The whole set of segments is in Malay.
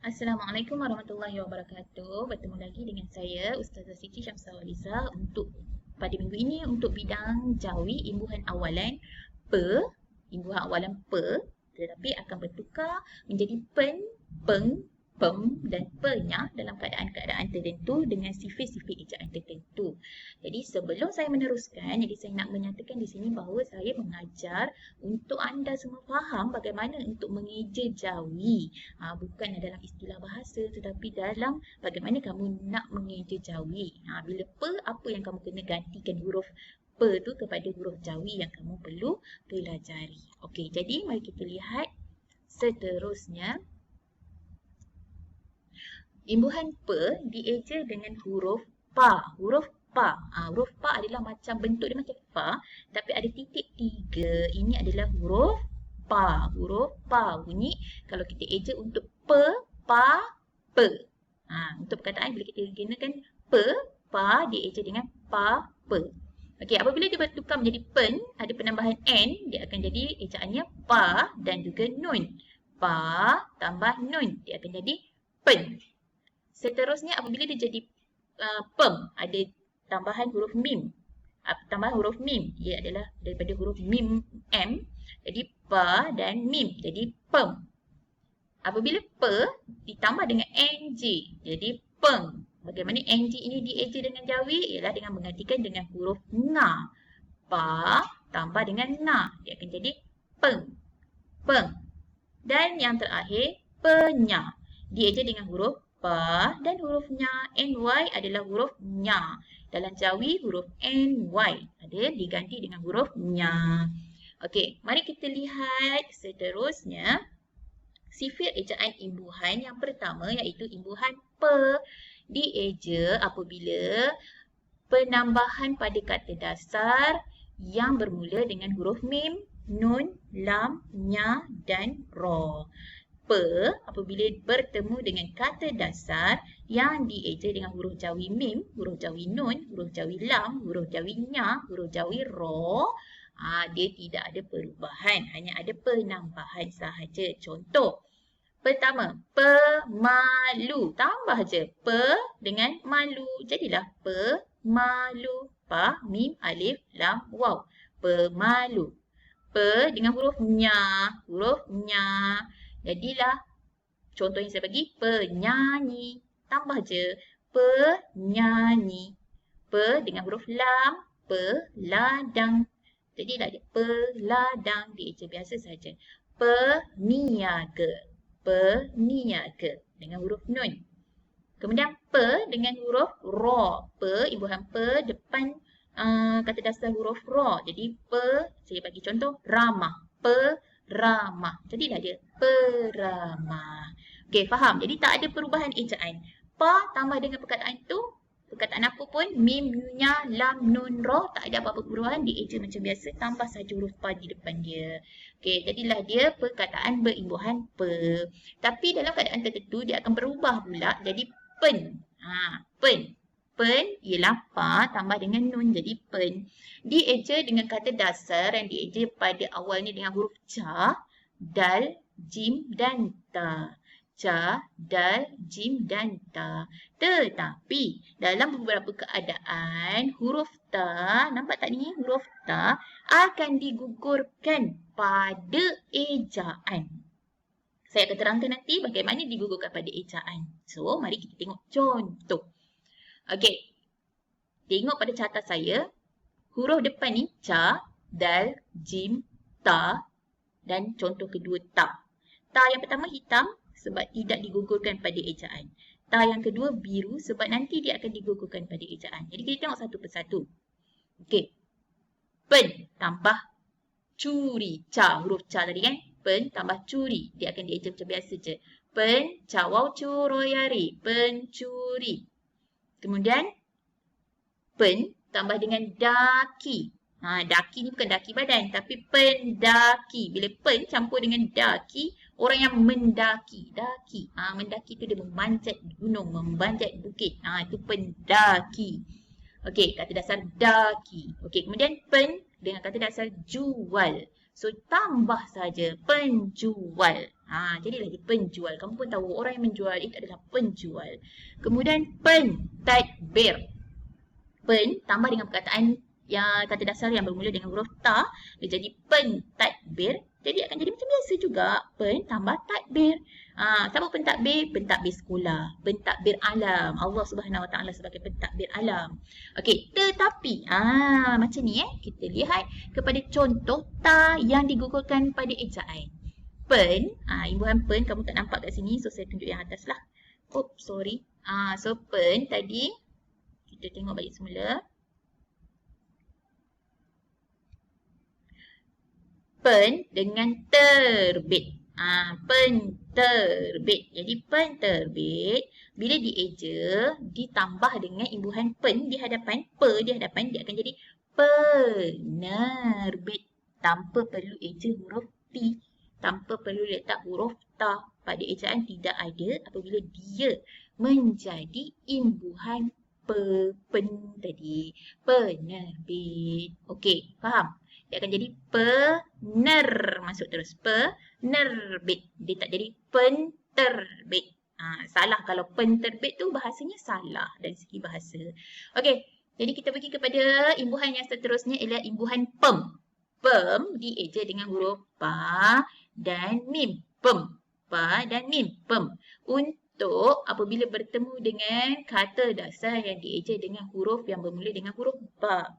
Assalamualaikum warahmatullahi wabarakatuh. Bertemu lagi dengan saya Ustazah Siti Syamsawaliza untuk pada minggu ini untuk bidang jawi imbuhan awalan imbuhan awalan tetapi akan bertukar menjadi pen, peng, pem dan penya dalam keadaan-keadaan tertentu dengan sifat-sifat ejaan tertentu. Jadi sebelum saya meneruskan, saya nak menyatakan di sini bahawa saya mengajar untuk anda semua faham bagaimana untuk mengeja jawi. Bukan dalam istilah bahasa tetapi dalam bagaimana kamu nak mengeja jawi. Bila apa yang kamu kena gantikan huruf tu kepada huruf jawi yang kamu perlu pelajari. Okey, jadi mari kita lihat seterusnya. Imbuhan dieja dengan huruf pa. Huruf pa adalah macam bentuk dia macam fa tapi ada titik 3. Ini adalah huruf pa. Huruf pa bunyi kalau kita eja untuk pa, pe. Untuk perkataan bila kita gunakan pa dieja dengan pa, pe. Okey, apabila dia bertukar menjadi pen, ada penambahan n, dia akan jadi ejaannya pa dan juga nun. Pa tambah nun, dia akan jadi pen. Seterusnya apabila dia jadi pem, ada tambahan huruf mim. Tambahan huruf mim, ia adalah daripada huruf mim m, jadi pa dan mim, jadi pem. Apabila ditambah dengan ng, jadi peng. Bagaimana ng ini dieja dengan jawi? Ialah dengan menggantikan dengan huruf nga. Pa tambah dengan na, dia akan jadi peng. Peng. Dan yang terakhir, penya. Dieja dengan huruf pa dan huruf nya. Ny adalah huruf nya. Dalam jawi huruf ny ada diganti dengan huruf nya. Okey, mari kita lihat seterusnya. Sifat ejaan imbuhan yang pertama iaitu imbuhan dieja apabila penambahan pada kata dasar yang bermula dengan huruf mim, nun, lam, nya dan ra. Apabila bertemu dengan kata dasar yang dieja dengan huruf jawi mim, huruf jawi nun, huruf jawi lam, huruf jawi nya, huruf jawi ra, dia tidak ada perubahan, hanya ada penambahan sahaja. Contoh, pertama, pemalu. Tambah je dengan malu. Jadilah pemalu. Pa, mim, alif, lam, waw. Pemalu. Dengan huruf nya. Huruf nya. Jadilah contoh yang saya bagi, penyanyi. Tambah je, penyanyi. Dengan huruf lam, peladang. Jadilah dia peladang. Dieja biasa saja. Peniaga. Peniaga dengan huruf nun. Kemudian dengan huruf ra. Imbuhan depan kata dasar huruf ra. Jadi saya bagi contoh ramah. Ramah. Jadilah dia peramah. Okey, faham? Jadi tak ada perubahan ejaan. Pa tambah dengan perkataan tu, perkataan apa pun, mim, nya, lam, nun, ra, tak ada apa-apa perubahan, dieja macam biasa, tambah saja huruf pa di depan dia. Okey, jadilah dia perkataan berimbuhan Tapi dalam keadaan tertentu, dia akan berubah pula jadi pen. Pen. Pen ialah pa tambah dengan nun jadi pen. Dieja dengan kata dasar yang dieja pada awalnya dengan huruf ca, dal, jim dan ta. Ca, dal, jim dan ta. Tetapi dalam beberapa keadaan huruf ta, nampak tak ni? Huruf ta akan digugurkan pada ejaan. Saya akan terangkan nanti bagaimana digugurkan pada ejaan. So, mari kita tengok contoh. Okey. Tengok pada carta saya. Huruf depan ni ca, dal, jim, ta dan contoh kedua ta. Ta yang pertama hitam sebab tidak digugurkan pada ejaan. Ta yang kedua biru sebab nanti dia akan digugurkan pada ejaan. Jadi kita tengok satu persatu. Okey. Pen tambah curi. Ca, huruf ca tadi kan. Pen tambah curi. Dia akan dieja macam biasa je. Pen, cawau curoyari. Pencuri. Kemudian, pen tambah dengan daki. Daki ni bukan daki badan tapi pendaki. Bila pen campur dengan daki, orang yang mendaki. Daki. Mendaki tu dia memanjat gunung, memanjat bukit. Itu pendaki. Okey, kata dasar daki. Okey, kemudian pen dengan kata dasar jual. So, tambah saja penjual. Jadilah dia penjual. Kamu pun tahu orang yang menjual itu adalah penjual. Kemudian pentadbir. Pen tambah dengan perkataan yang kata dasar yang bermula dengan huruf ta, dia jadi pentadbir. Jadi akan jadi macam biasa juga. Pen tambah tadbir. Siapa pentadbir? Pentadbir sekolah. Pentadbir alam. Allah Subhanahu Wa Taala sebagai pentadbir alam. Okey, tetapi macam ni kita lihat kepada contoh ta yang digugurkan pada ejaan. Pen, imbuhan pen kamu tak nampak kat sini, so saya tunjuk yang atas lah. Sorry. So pen tadi kita tengok balik semula. Pen dengan terbit. Penterbit. Jadi penterbit bila dieja ditambah dengan imbuhan pen di hadapan dia akan jadi penerbit tanpa perlu eja huruf T, tanpa perlu letak huruf ta. Pada ejaan tidak ada apabila dia menjadi imbuhan pen tadi. Penerbit. Okey, faham? Dia akan jadi masuk terus. Penerbit. Dia tak jadi penterbit. Salah kalau penterbit tu bahasanya salah dari segi bahasa. Okey, jadi kita pergi kepada imbuhan yang seterusnya ialah imbuhan pem. Pem dieja dengan huruf pa dan mim. Pem. Pa dan mim. Pem. Untuk apabila bertemu dengan kata dasar yang dieja dengan huruf yang bermula dengan huruf ba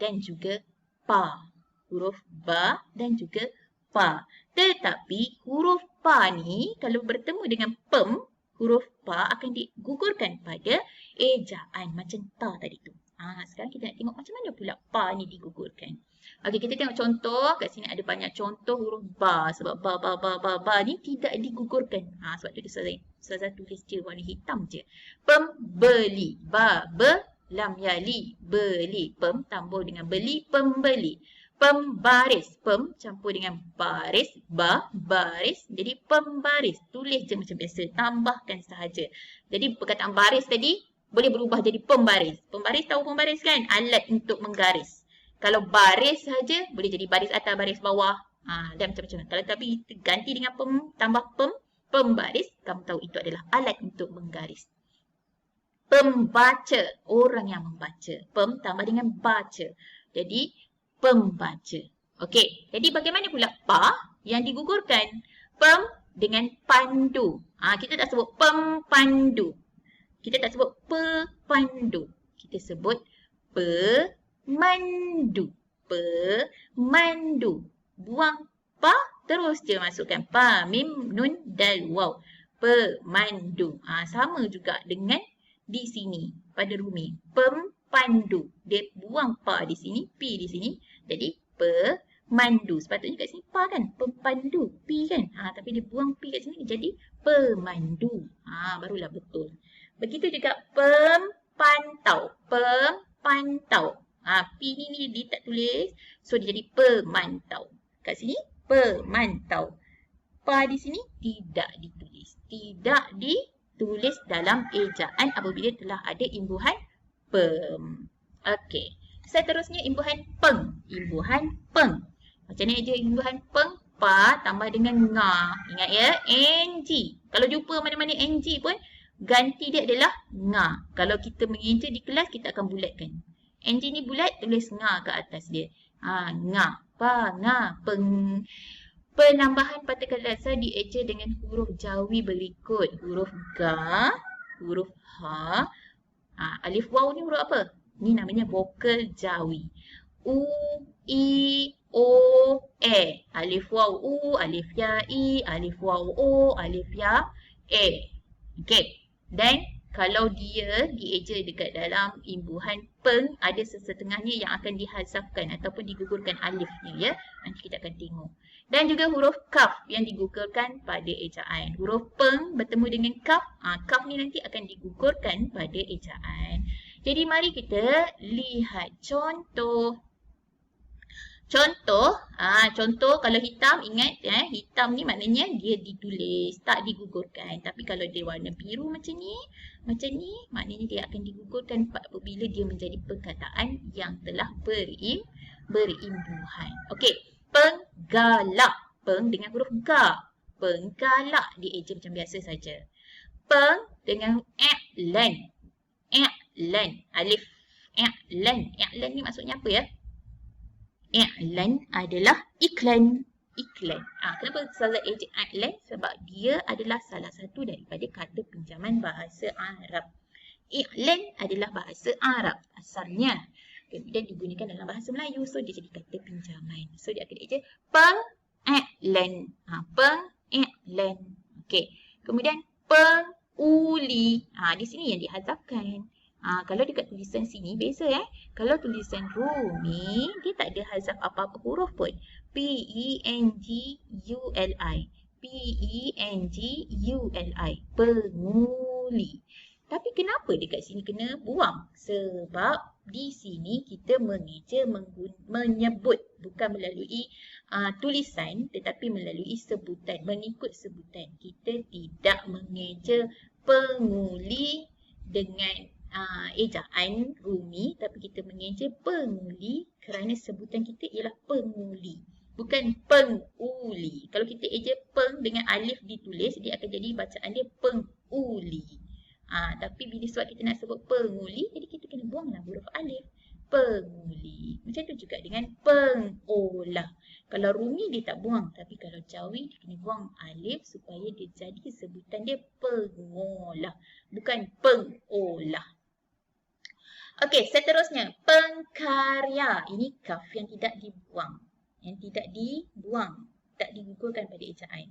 dan juga pa. Huruf ba dan juga pa. Tetapi huruf pa ni kalau bertemu dengan pem, huruf pa akan digugurkan pada ejaan macam ta tadi tu. Sekarang kita nak tengok macam mana pula pa ni digugurkan. Okey, kita tengok contoh. Kat sini ada banyak contoh huruf ba. Sebab ba ni tidak digugurkan. Sebab tu dia salah tulis je warna hitam je. Pembeli. Ba, be, lam yali. Beli. Pem tambah dengan beli, pembeli. Pembaris. Pem campur dengan baris. Ba, baris. Jadi pembaris. Tulis je macam biasa. Tambahkan sahaja. Jadi perkataan baris tadi boleh berubah jadi pembaris. Pembaris tahu pembaris kan? Alat untuk menggaris. Kalau baris saja boleh jadi baris atas, baris bawah. Dan macam-macam. Kalau tapi ganti dengan pem, tambah pem, pembaris. Kamu tahu itu adalah alat untuk menggaris. Pembaca. Orang yang membaca. Pem tambah dengan baca. Jadi pembaca. Okey, jadi bagaimana pula pa yang digugurkan? Pem dengan pandu. Kita tak sebut pempandu. Kita tak sebut pepandu. Kita sebut pemandu. Pemandu. Buang pa, terus je masukkan pa, mim, nun, dal, waw. Pemandu. Sama juga dengan di sini pada Rumi. Pemandu. Dia buang pa di sini, pi di sini. Jadi pemandu. Sepatutnya kat sini pa kan? Pemandu. Pi kan? Tapi dia buang pi kat sini jadi pemandu. Barulah betul. Begitu juga pempantau. Pempantau. Pi ni dia tak tulis. So dia jadi pemantau. Kat sini pemantau. Pa di sini tidak ditulis. Tidak ditulis dalam ejaan apabila telah ada imbuhan pem. Okey. Seterusnya imbuhan peng. Imbuhan peng. Macam ni aja imbuhan peng. Pa tambah dengan nga. Ingat ya, ng. Kalau jumpa mana-mana ng pun ganti dia adalah nga. Kalau kita mengeja di kelas kita akan bulatkan. Ng ni bulat, tulis nga ke atas dia. Nga. Pa, nga, peng. Penambahan partikel dasar dieja dengan huruf jawi berikut. Huruf ga, huruf ha. Alif waw ni huruf apa? Ni namanya vokal jawi. U, I, O, E. Alif waw U, alif ya I, alif waw O, alif ya E. Okey. Dan kalau dia dieja dekat dalam imbuhan peng, ada sesetengahnya yang akan dihazafkan ataupun digugurkan alifnya ya. Nanti kita akan tengok. Dan juga huruf kaf yang digugurkan pada ejaan. Huruf peng bertemu dengan kaf. Kaf ni nanti akan digugurkan pada ejaan. Jadi mari kita lihat contoh. Contoh kalau hitam, ingat hitam ni maknanya dia ditulis, tak digugurkan. Tapi kalau dia warna biru macam ni, maknanya dia akan digugurkan apabila dia menjadi perkataan yang telah berimbuhan. Okey, penggalak. Peng dengan huruf ga. Penggalak dieja macam biasa saja. Peng dengan i'lan. I'lan. Alif. I'lan. I'lan ni maksudnya apa ya? I'lan adalah iklan. Iklan. Kenapa Ustazah eja i'lan? Sebab dia adalah salah satu daripada kata pinjaman bahasa Arab. I'lan adalah bahasa Arab asalnya. Kemudian digunakan dalam bahasa Melayu. So, dia jadi kata pinjaman. So, dia akan eja peng-i'lan. Peng-i'lan. Okey. Kemudian, penguli. Di sini yang dihazafkan. Kalau dekat tulisan sini, biasa Kalau tulisan Rumi, dia tak ada hazaf apa-apa huruf pun. P-E-N-G-U-L-I. P-E-N-G-U-L-I. Penguli. Tapi kenapa dekat sini kena buang? Sebab di sini kita mengeja menyebut bukan melalui tulisan tetapi melalui sebutan, mengikut sebutan. Kita tidak mengeja penguli dengan ejaan Rumi tapi kita mengeja penguli kerana sebutan kita ialah penguli. Bukan penguli. Kalau kita eja peng dengan alif ditulis, dia akan jadi bacaan dia penguli. Tapi bila sebab kita nak sebut penguli, jadi kita kena buanglah huruf alif. Penguli. Macam tu juga dengan pengolah. Kalau Rumi dia tak buang. Tapi kalau Jawi dia kena buang alif supaya dia jadi sebutan dia pengolah. Bukan pengolah. Okey, seterusnya. Pengkarya. Ini kaf yang tidak dibuang. Yang tidak dibuang. Tak digugurkan pada ejaan.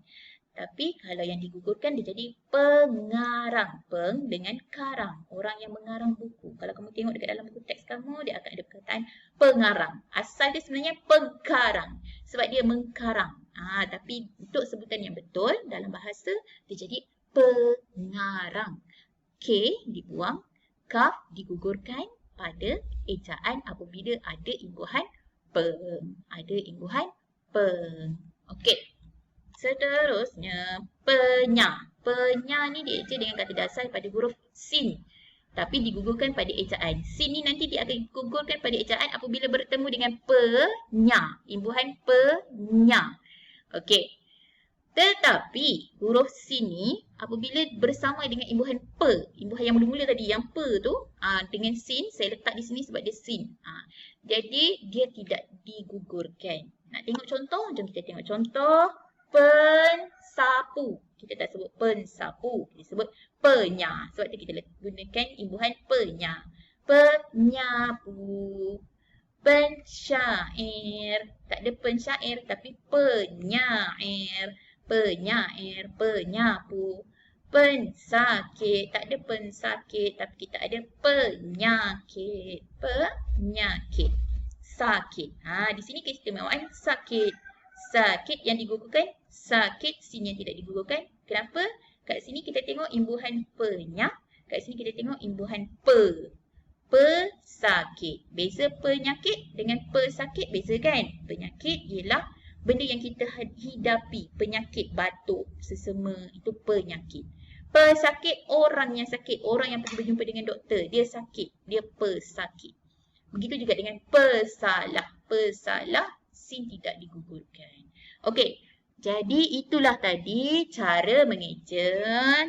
Tapi kalau yang digugurkan dia jadi pengarang. Peng dengan karang. Orang yang mengarang buku. Kalau kamu tengok dekat dalam buku teks kamu, dia akan ada perkataan pengarang. Asal dia sebenarnya pengkarang. Sebab dia mengkarang. Tapi untuk sebutan yang betul dalam bahasa, dia jadi pengarang. K dibuang. Kaf digugurkan pada ejaan apabila ada imbuhan peng. Ada imbuhan peng. Okey. Seterusnya, penya. Penya ni dieja dengan kata dasar pada huruf sin. Tapi digugurkan pada ejaan. Sin ni nanti dia akan digugurkan pada ejaan apabila bertemu dengan penya. Imbuhan penya. Okey. Tetapi huruf sin ni apabila bersama dengan imbuhan imbuhan yang mula-mula tadi, yang tu dengan sin, saya letak di sini sebab dia sin. Jadi dia tidak digugurkan. Nak tengok contoh? Jom kita tengok contoh. Pensapu. Kita tak sebut pensapu. Kita sebut penya. Sebab tu kita gunakan imbuhan penya. Penyapu. Pensyair. Tak ada pensyair tapi penyair. Penyair. Penyapu. Pensakit. Tak ada pensakit tapi kita ada penyakit. Penyakit. Sakit. Di sini keistimewaan sakit. Sakit yang digugurkan, sakit sin yang tidak digugurkan. Kenapa? Kat sini kita tengok imbuhan penya, kat sini kita tengok imbuhan pesakit. Beza penyakit dengan pesakit beza kan? Penyakit ialah benda yang kita hidapi, penyakit batuk, sesama, itu penyakit. Pesakit orang yang sakit, orang yang pergi berjumpa dengan doktor, dia sakit, dia pesakit. Begitu juga dengan pesalah. Pesalah sin tidak digugurkan. Okey, jadi itulah tadi cara mengeja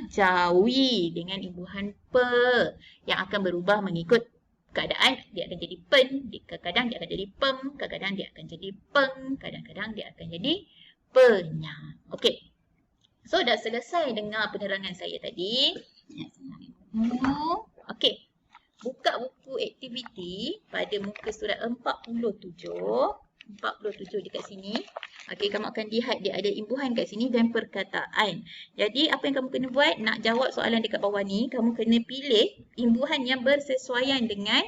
Jawi dengan imbuhan pe yang akan berubah mengikut keadaan. Dia akan jadi pen, kadang-kadang dia akan jadi pem, kadang-kadang dia akan jadi peng, kadang-kadang dia akan jadi penya. Okey, so dah selesai dengar penerangan saya tadi. Okey, buka buku aktiviti pada muka surat 47 dekat sini. Okey, kamu akan lihat dia ada imbuhan kat sini dan perkataan. Jadi, apa yang kamu kena buat? Nak jawab soalan dekat bawah ni, kamu kena pilih imbuhan yang bersesuaian dengan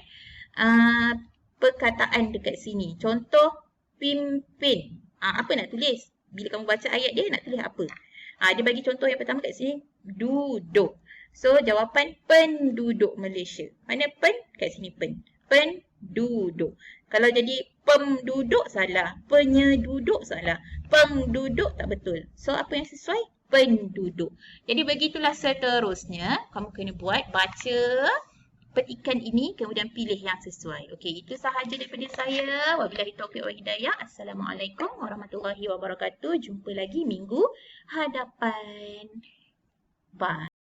perkataan dekat sini. Contoh, pimpin. Apa nak tulis? Bila kamu baca ayat dia, nak tulis apa? Dia bagi contoh yang pertama kat sini, duduk. So, jawapan penduduk Malaysia. Mana pen? Kat sini pen. Penduduk. Kalau jadi pemduduk salah, penyeduduk salah, pemduduk tak betul. So apa yang sesuai? Penduduk. Jadi begitulah seterusnya. Kamu kena buat, baca petikan ini, kemudian pilih yang sesuai. Okey, itu sahaja daripada saya. Wabillahi taufiq wal hidayah. Assalamualaikum warahmatullahi wabarakatuh. Jumpa lagi minggu hadapan. Bye.